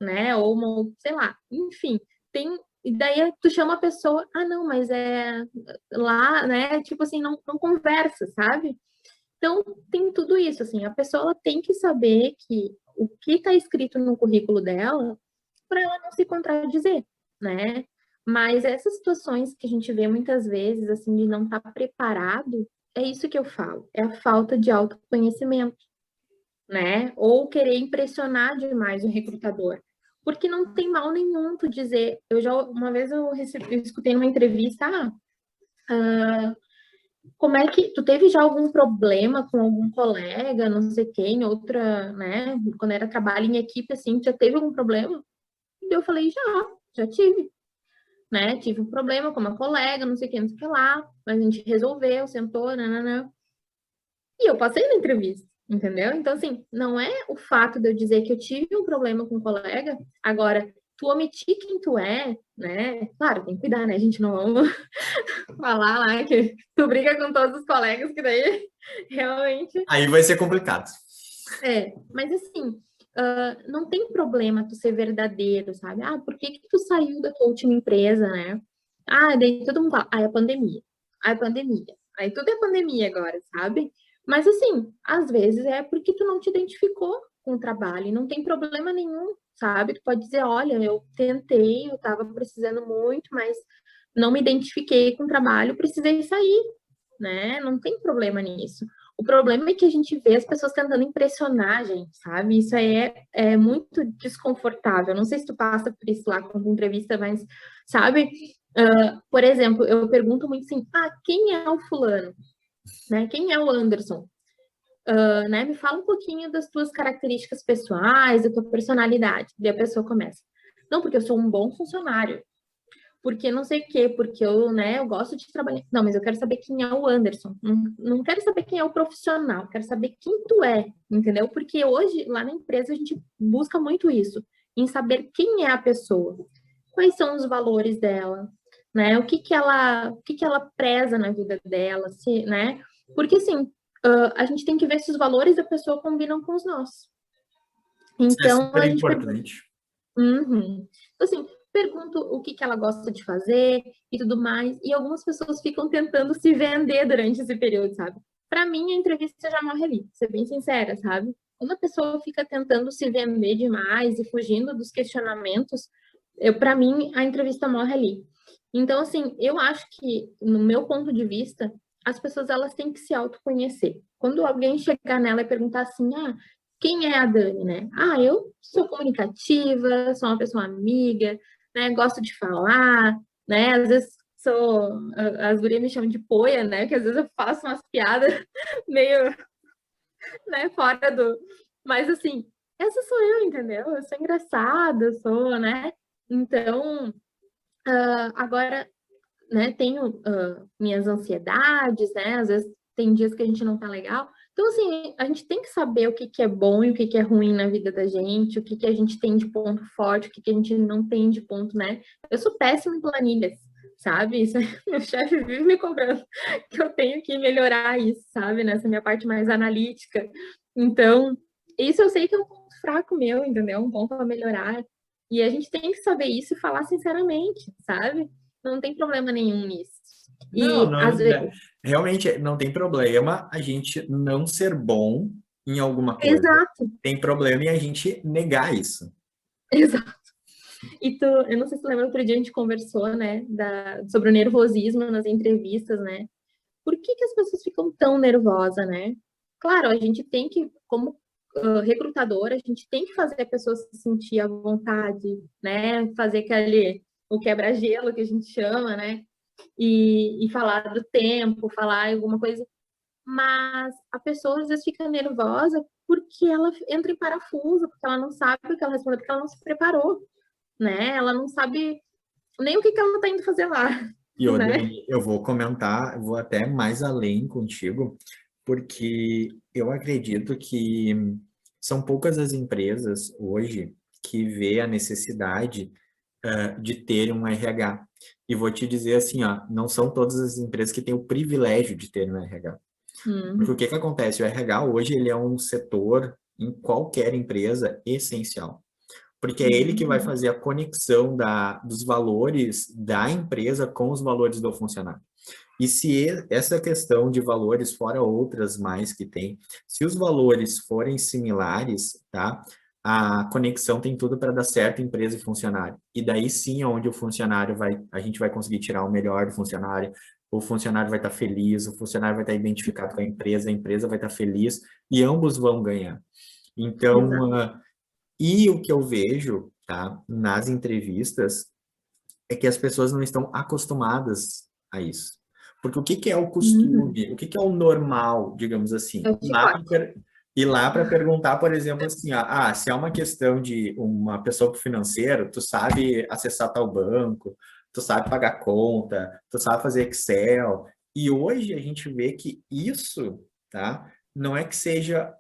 né? Ou uma, sei lá, enfim, tem. E daí tu chama a pessoa, ah, não, mas é lá, né? Tipo assim, não conversa, sabe? Então, tem tudo isso, assim, a pessoa ela tem que saber que o que está escrito no currículo dela, para ela não se contradizer, né? Mas essas situações que a gente vê muitas vezes, assim, de não estar preparado, é isso que eu falo, é a falta de autoconhecimento, né? Ou querer impressionar demais o recrutador. Porque não tem mal nenhum tu dizer, uma vez eu escutei numa entrevista, como é que tu teve já algum problema com algum colega, não sei quem, outra, né? Quando era trabalho em equipe, assim, já teve algum problema? E eu falei, já tive, né? Tive um problema com uma colega, não sei o que, não sei o que lá, mas a gente resolveu, sentou, nananã. E eu passei na entrevista, entendeu? Então, assim, não é o fato de eu dizer que eu tive um problema com um colega, agora, tu omitir quem tu é, né? Claro, tem que cuidar, né? A gente não ama falar lá que tu briga com todos os colegas, que daí realmente Aí vai ser complicado. mas assim, não tem problema tu ser verdadeiro, sabe? Ah, por que que tu saiu da tua última empresa, né? Ah, daí todo mundo fala, ah, é pandemia. Ah, é pandemia. Aí tudo é pandemia agora, sabe? Mas assim, às vezes é porque tu não te identificou com o trabalho e não tem problema nenhum, sabe? Tu pode dizer, olha, eu tentei, eu tava precisando muito, mas não me identifiquei com o trabalho, precisei sair, né? Não tem problema nisso. O problema é que a gente vê as pessoas tentando impressionar a gente, sabe? Isso aí é muito desconfortável. Não sei se tu passa por isso lá com entrevista, mas, sabe? Por exemplo, eu pergunto muito assim, quem é o fulano? Né? Quem é o Anderson? Né? Me fala um pouquinho das tuas características pessoais, da tua personalidade. E a pessoa começa. Não, porque eu sou um bom funcionário, porque não sei o quê, porque eu, né, eu gosto de trabalhar. Não, mas eu quero saber quem é o Anderson. Não quero saber quem é o profissional, quero saber quem tu é, entendeu? Porque hoje, lá na empresa, a gente busca muito isso, em saber quem é a pessoa, quais são os valores dela, né? O que que ela preza na vida dela, se, né? Porque assim, a gente tem que ver se os valores da pessoa combinam com os nossos. Isso é Então, super a gente pergunta. importante. Uhum. Então, assim, pergunto o que que ela gosta de fazer e tudo mais. E algumas pessoas ficam tentando se vender durante esse período, sabe? Para mim, a entrevista já morre ali, ser bem sincera, sabe? Quando a pessoa fica tentando se vender demais e fugindo dos questionamentos, para mim, a entrevista morre ali. Então, assim, eu acho que, no meu ponto de vista, as pessoas elas têm que se autoconhecer. Quando alguém chegar nela e perguntar assim, quem é a Dani, né? Eu sou comunicativa, sou uma pessoa amiga, né? Gosto de falar, né? Às vezes as gurias me chamam de poia, né? Que às vezes eu faço umas piadas meio, né, fora do... Mas, assim, essa sou eu, entendeu? Eu sou engraçada, sou, né? Então, agora, né, tenho minhas ansiedades, né? Às vezes tem dias que a gente não tá legal, Então, assim, a gente tem que saber o que que é bom e o que que é ruim na vida da gente, o que que a gente tem de ponto forte, o que que a gente não tem de ponto, né? Eu sou péssima em planilhas, sabe? Isso, meu chefe vive me cobrando que eu tenho que melhorar isso, sabe? Nessa minha parte mais analítica. Então, isso eu sei que é um ponto fraco meu, entendeu? Um ponto a melhorar. E a gente tem que saber isso e falar sinceramente, sabe? Não tem problema nenhum nisso. Não, E não, às né, vezes, realmente não tem problema a gente não ser bom em alguma coisa. exato, Tem problema em a gente negar isso. exato. E tu, eu não sei se tu lembra, outro dia a gente conversou, né, sobre o nervosismo nas entrevistas, né? Por que que as pessoas ficam tão nervosas, né? Claro, a gente tem que, como recrutadora, a gente tem que fazer a pessoa se sentir à vontade, né? Fazer aquele, o quebra-gelo que a gente chama, né? E falar do tempo, falar alguma coisa. Mas a pessoa às vezes fica nervosa porque ela entra em parafuso, porque ela não sabe o que ela respondeu, porque ela não se preparou, né? Ela não sabe nem o que que ela tá indo fazer lá, E ô, né? Dani, eu vou comentar, vou até mais além contigo, porque eu acredito que são poucas as empresas hoje que vê a necessidade de ter um RH. E vou te dizer assim, ó, não são todas as empresas que têm o privilégio de ter um RH. Porque o Hum, que que acontece? O RH hoje ele é um setor em qualquer empresa essencial, porque é ele que vai uhum, fazer a conexão dos valores da empresa com os valores do funcionário. E se essa questão de valores, fora outras mais que tem, se os valores forem similares, tá? A conexão tem tudo para dar certo empresa e funcionário. E daí sim, é onde o funcionário vai, a gente vai conseguir tirar o melhor do funcionário, o funcionário vai estar feliz, o funcionário vai estar identificado com a empresa vai estar feliz e ambos vão ganhar. Então, exato. e o que eu vejo, tá, nas entrevistas é que as pessoas não estão acostumadas a isso. Porque o que que é o Uhum. costume? O que que é o normal, digamos É assim? o chicote. Ir lá para perguntar, por exemplo, assim, se é uma questão de uma pessoa pro financeiro, tu sabe acessar tal banco, tu sabe pagar conta, tu sabe fazer Excel. E hoje a gente vê que isso, tá? Não é que seja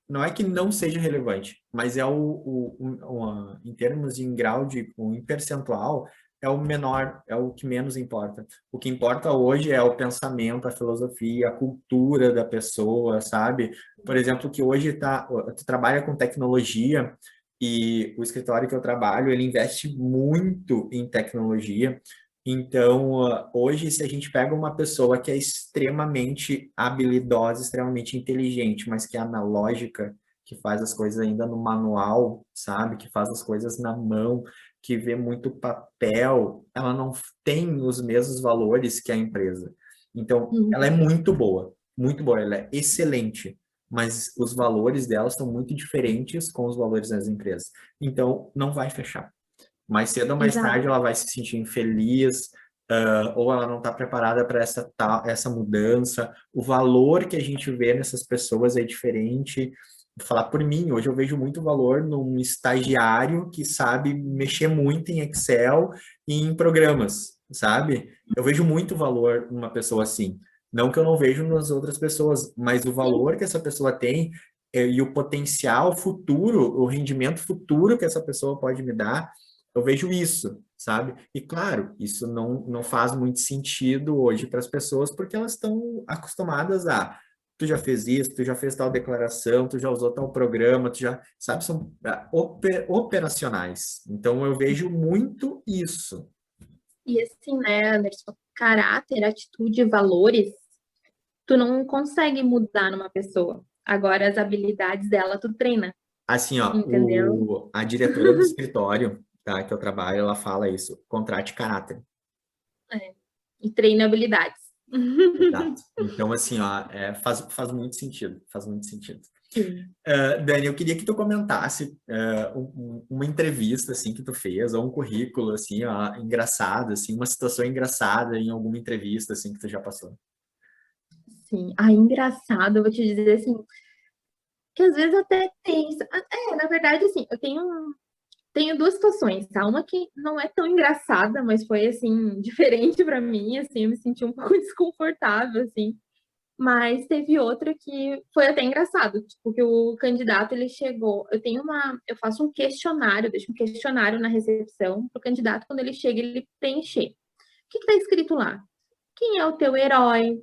não é que não seja relevante, mas é em termos de em grau de, em percentual, é o menor, é o que menos importa. O que importa hoje é o pensamento, a filosofia, a cultura da pessoa, sabe? Por exemplo, que hoje tu trabalha com tecnologia e o escritório que eu trabalho, ele investe muito em tecnologia. Então, hoje, se a gente pega uma pessoa que é extremamente habilidosa, extremamente inteligente, mas que é analógica, que faz as coisas ainda no manual, sabe? Que faz as coisas na mão, que vê muito papel, ela não tem os mesmos valores que a empresa. Então, ela é Uhum. muito boa, ela é excelente, mas os valores dela são muito diferentes com os valores das empresas. Então, não vai fechar. Mais cedo ou mais Exato. tarde ela vai se sentir infeliz, ou ela não está preparada para essa mudança. O valor que a gente vê nessas pessoas é diferente. Vou falar por mim, hoje eu vejo muito valor num estagiário que sabe mexer muito em Excel e em programas, sabe? Eu vejo muito valor numa pessoa assim. Não que eu não vejo nas outras pessoas, mas o Sim. valor que essa pessoa tem e o potencial futuro, o rendimento futuro que essa pessoa pode me dar, eu vejo isso, sabe? E claro, isso não faz muito sentido hoje para as pessoas, porque elas estão acostumadas a. Tu já fez isso, tu já fez tal declaração, tu já usou tal programa, tu já, sabe, são operacionais. Então eu vejo muito isso. E assim, né, Anderson, caráter, atitude, valores, tu não consegue mudar numa pessoa. Agora, as habilidades dela, tu treina, Assim, ó, entendeu? a diretora do escritório, tá, que eu trabalho, ela fala isso, contrate caráter. É. E treina habilidades. Exato. Então, assim, ó, faz muito sentido, faz muito sentido. Sim. Dani, eu queria que tu comentasse uma entrevista assim que tu fez, ou um currículo assim, ó, engraçado, assim, uma situação engraçada em alguma entrevista assim que tu já passou. Sim. Ah, engraçado, eu vou te dizer assim, que às vezes até tem. Na verdade, assim, tenho duas situações, tá? Uma que não é tão engraçada, mas foi assim, diferente pra mim, assim, eu me senti um pouco desconfortável, assim. Mas teve outra que foi até engraçado, tipo, que o candidato, ele chegou, eu faço um questionário, deixo um questionário na recepção pro candidato, quando ele chega, ele preencher. O que que tá escrito lá? Quem é o teu herói?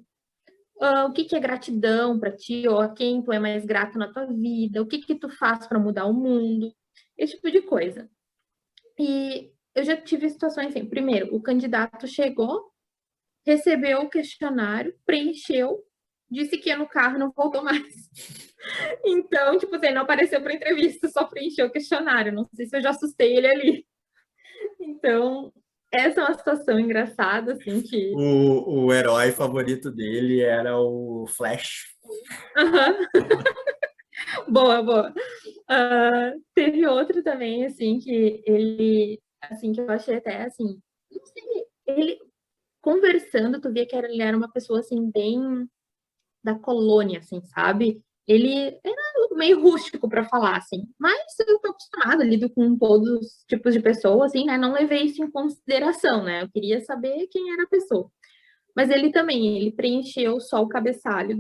O que que é gratidão para ti? Ou a quem tu é mais grato na tua vida? O que que tu faz para mudar o mundo? Esse tipo de coisa. E eu já tive situações assim, primeiro, o candidato chegou, recebeu o questionário, preencheu, disse que ia no carro e não voltou mais. Então, tipo assim, não apareceu para entrevista, só preencheu o questionário. Não sei se eu já assustei ele ali. Então, essa é uma situação engraçada, assim, que. O herói favorito dele era o Flash. Aham. Boa, boa. Teve outro também, assim, que ele, assim, que eu achei até, assim, não sei, ele conversando, tu via que ele era uma pessoa, assim, bem da colônia, assim, sabe? Ele era meio rústico para falar, assim, mas eu tô acostumada, lido com todos os tipos de pessoas, assim, né? Não levei isso em consideração, né? Eu queria saber quem era a pessoa. Mas ele também, ele preencheu só o cabeçalho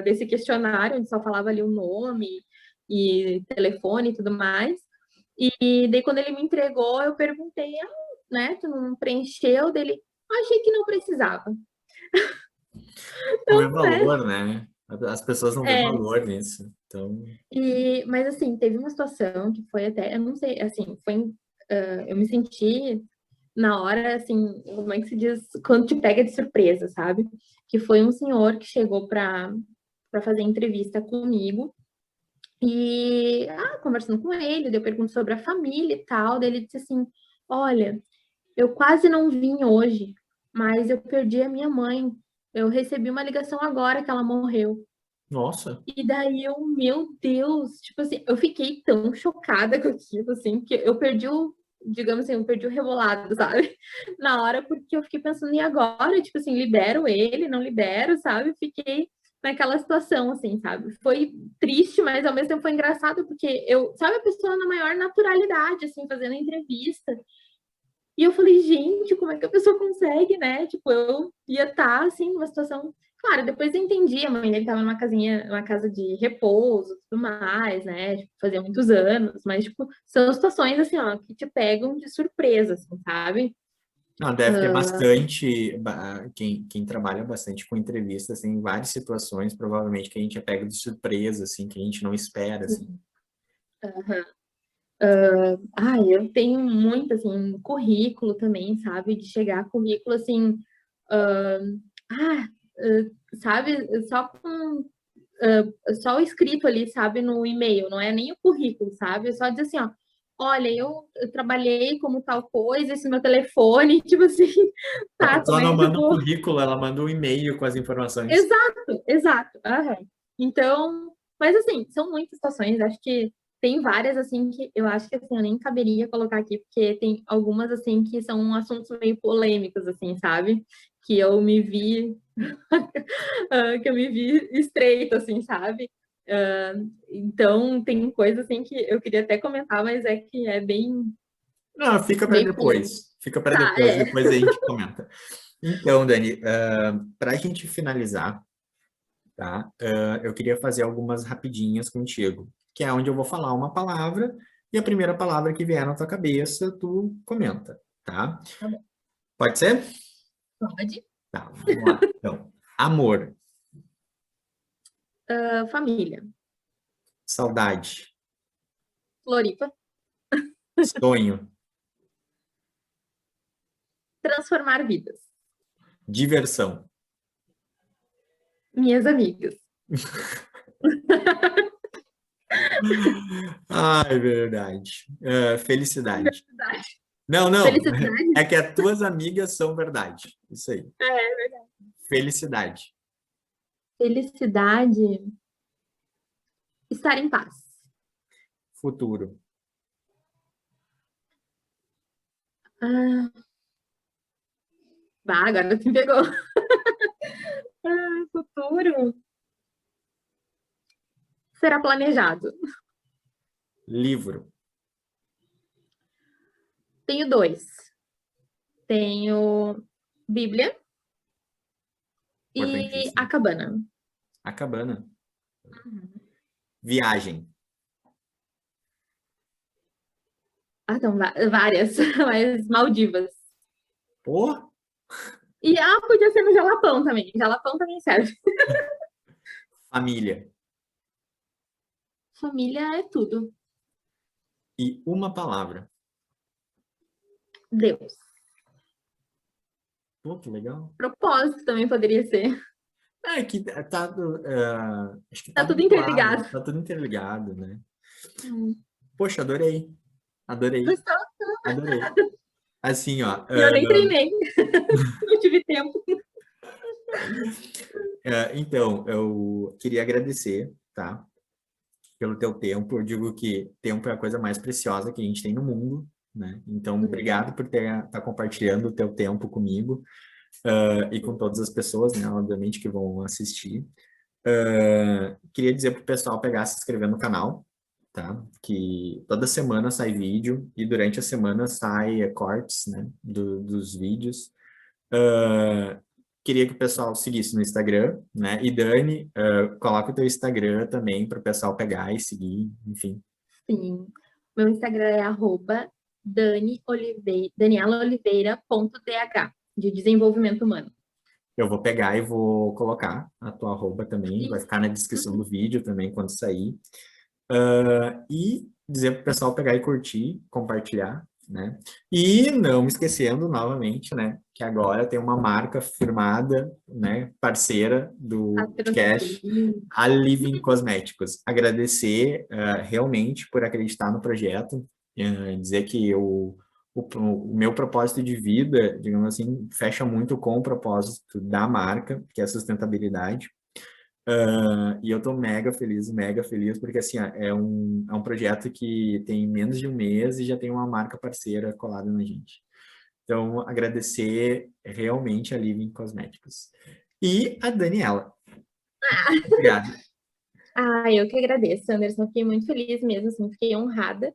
desse questionário, onde só falava ali o nome e telefone e tudo mais. E daí, quando ele me entregou, eu perguntei, né, tu não preencheu? Dele, achei que não precisava. Não é Então, né, valor, né? As pessoas não veem é, valor nisso. Então, mas assim, teve uma situação que foi até, eu não sei, assim, eu me senti na hora, assim, como é que se diz, quando te pega de surpresa, sabe? Que foi um senhor que chegou para fazer entrevista comigo e, conversando com ele, eu pergunto sobre a família e tal, daí ele disse assim, olha, eu quase não vim hoje, mas eu perdi a minha mãe, eu recebi uma ligação agora que ela morreu. nossa. E daí eu, meu Deus, tipo assim, eu fiquei tão chocada com aquilo, assim, que eu perdi digamos assim, eu perdi o rebolado, sabe? Na hora, porque eu fiquei pensando, e agora? Tipo assim, libero ele, não libero, sabe? Fiquei naquela situação, assim, sabe? Foi triste, mas ao mesmo tempo foi engraçado, porque sabe, a pessoa na maior naturalidade, assim, fazendo entrevista. E eu falei, gente, como é que a pessoa consegue, né? Tipo, eu ia estar, assim, numa situação. Claro, depois eu entendi, a mãe dele estava numa casinha, numa casa de repouso, tudo mais, né? Tipo, fazia muitos anos, mas, tipo, são situações, assim, ó, que te pegam de surpresa, assim, sabe? Não, deve ter bastante, quem trabalha bastante com entrevistas, tem várias situações, provavelmente, que a gente é pego de surpresa, assim, que a gente não espera, assim. Sim. Aham. Eu tenho muito, assim, currículo também, sabe? De chegar currículo, assim, ah, ah, sabe? Só o escrito ali, sabe, no e-mail, não é nem o currículo, sabe? É só dizer assim, ó, olha, eu trabalhei como tal coisa, esse é meu telefone, tipo assim, A tá, como pessoa é não que eu manda um vou? currículo, ela manda um e-mail com as informações. Exato, exato. Aham. Então, mas assim, são muitas situações, acho que tem várias assim que eu acho que assim, eu nem caberia colocar aqui, porque tem algumas assim que são assuntos meio polêmicos, assim, sabe? Que eu me vi que eu me vi estreita, assim, sabe? Então, tem coisa assim que eu queria até comentar, mas é que é Não, fica para bem polêmico. depois. Fica para Tá, depois, depois a gente comenta. Então, Dani, para a gente finalizar, tá? Eu queria fazer algumas rapidinhas contigo, que é onde eu vou falar uma palavra e a primeira palavra que vier na tua cabeça, tu comenta, tá? tá bom. Pode ser? Pode. Tá, vamos lá. Então, amor, Família. saudade, Floripa. sonho, Transformar vidas. diversão. Minhas amigas. Ai, verdade. Felicidade. Verdade. Não, não. Felicidade. É que as tuas amigas são verdade. Isso aí. É verdade. Felicidade. Felicidade. Estar em paz. Futuro. Ah, agora tu me pegou. Futuro. Será planejado. Livro. Tenho dois. Tenho Bíblia E Importantíssimo. a cabana. A cabana. Viagem. Ah, então, várias, mas Maldivas. Pô, E podia ser no Jalapão também. Jalapão também serve. família. Família é tudo. E uma palavra. Deus. Pô, que legal. Propósito também poderia ser. É que acho que tá Tá tudo vinculado, interligado. tá tudo interligado, né? Hum. Poxa, adorei. Adorei. Gostou? Adorei. Assim, ó, E eu nem treinei. Não tive tempo. então, eu queria agradecer, tá? Pelo teu tempo. Eu digo que tempo é a coisa mais preciosa que a gente tem no mundo, né? Então, obrigado por tá compartilhando o teu tempo comigo, e com todas as pessoas, né? Obviamente que vão assistir. Queria dizer pro pessoal pegar se inscrever no canal, tá? Que toda semana sai vídeo e durante a semana sai cortes, né? Dos vídeos. Uh, Queria que o pessoal seguisse no Instagram, né? E Dani, coloca o teu Instagram também para o pessoal pegar e seguir, enfim. Sim. Meu Instagram é @danielaoliveira.dh, de desenvolvimento humano. Eu vou pegar e vou colocar a tua arroba também, vai ficar na descrição do vídeo também quando sair. E dizer para o pessoal pegar e curtir, compartilhar, né? E não me esquecendo novamente, né? Que agora tem uma marca firmada, né? Parceira do podcast, a Living Cosméticos. Agradecer realmente por acreditar no projeto, dizer que o meu propósito de vida, digamos assim, fecha muito com o propósito da marca, que é a sustentabilidade. E eu tô mega feliz, porque assim, é um projeto que tem menos de um mês e já tem uma marca parceira colada na gente. Então, agradecer realmente a Living Cosméticos. E a Daniela. Obrigado. Eu que agradeço, Anderson. Fiquei muito feliz mesmo, assim, fiquei honrada.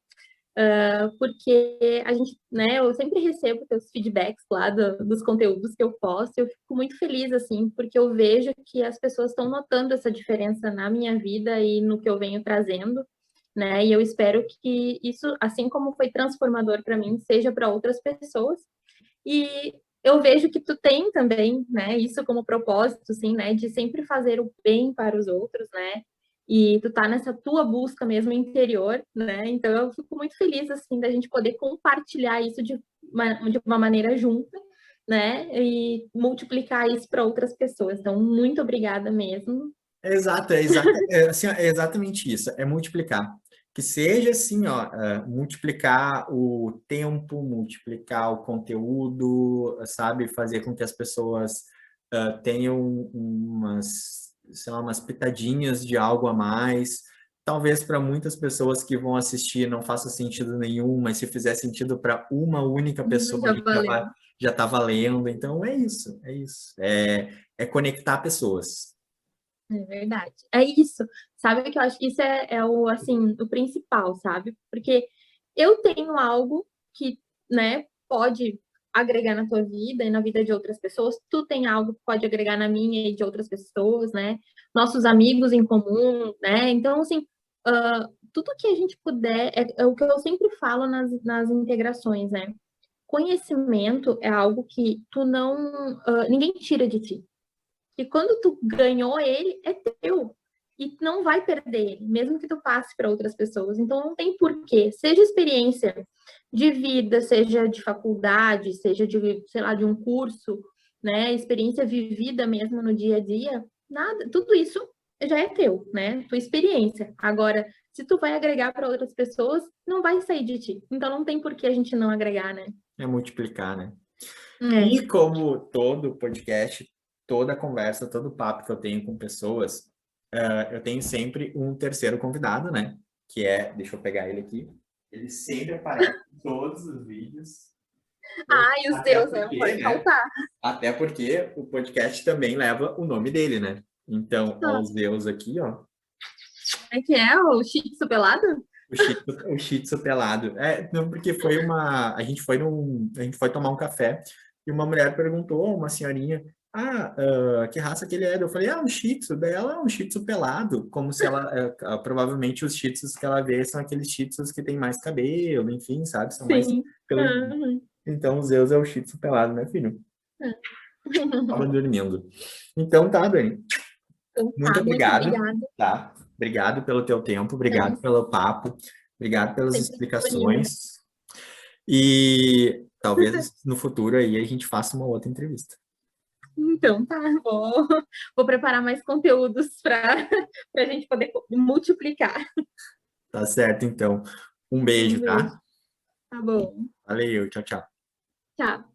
Porque a gente, né, eu sempre recebo teus feedbacks lá dos conteúdos que eu posto, eu fico muito feliz, assim, porque eu vejo que as pessoas estão notando essa diferença na minha vida e no que eu venho trazendo, né, e eu espero que isso, assim como foi transformador para mim, seja para outras pessoas, e eu vejo que tu tem também, né, isso como propósito, assim, né, de sempre fazer o bem para os outros, né, e tu tá nessa tua busca mesmo interior, né? Então eu fico muito feliz assim da gente poder compartilhar isso de uma maneira junta, né? E multiplicar isso para outras pessoas. Então, muito obrigada mesmo. Assim, é exatamente isso, é multiplicar. Que seja assim, ó, multiplicar o tempo, multiplicar o conteúdo, sabe? Fazer com que as pessoas tenham sei lá, umas pitadinhas de algo a mais. Talvez para muitas pessoas que vão assistir não faça sentido nenhum, mas se fizer sentido para uma única pessoa, Já valeu. já tá valendo. Então é isso, é isso. É conectar pessoas. É verdade. É isso. Sabe que eu acho que isso é o, assim, o principal, sabe? Porque eu tenho algo que, né, pode agregar na tua vida e na vida de outras pessoas. Tu tem algo que pode agregar na minha e de outras pessoas, né? Nossos amigos em comum, né? Então, assim, tudo que a gente puder, é o que eu sempre falo nas integrações, né? Conhecimento é algo que tu não, ninguém tira de ti. E quando tu ganhou ele, é teu. E não vai perder ele, mesmo que tu passe para outras pessoas. Então não tem porquê. Seja experiência de vida, seja de faculdade, seja de, sei lá, de um curso, né? Experiência vivida mesmo no dia a dia, nada, tudo isso já é teu, né? Tua experiência. Agora, se tu vai agregar para outras pessoas, não vai sair de ti. Então não tem por que a gente não agregar, né? É multiplicar, né? É. E como todo podcast, toda conversa, todo papo que eu tenho com pessoas, eu tenho sempre um terceiro convidado, né? Que deixa eu pegar ele aqui. Ele sempre aparece em todos os vídeos. Ai, os Até teus, né? Não porque, pode né? faltar. Até porque o podcast também leva o nome dele, né? Então, ó, os meus aqui, ó. É que é o Shih Tzu pelado? O Shih Tzu pelado. Não, porque a gente foi tomar um café e uma mulher perguntou, uma senhorinha, que raça que ele é? Eu falei, um Shih Tzu. Daí ela é um Shih Tzu pelado, como se ela, provavelmente os Shih Tzus que ela vê são aqueles Shih Tzus que tem mais cabelo, enfim, sabe? São mais Sim. peludinhos. Então, o Zeus é o Shih Tzu pelado, né, filho? Tava dormindo. Então, tá, Dani. Então Muito tá, muito obrigado, obrigada. tá? Obrigado pelo teu tempo, obrigado Então, pelo papo, obrigado pelas sempre disponível. explicações. E talvez no futuro aí a gente faça uma outra entrevista. Então tá, vou preparar mais conteúdos para a gente poder multiplicar. Tá certo, então. Um Um beijo, beijo. tá? Tá bom. Valeu, tchau, tchau. Tchau.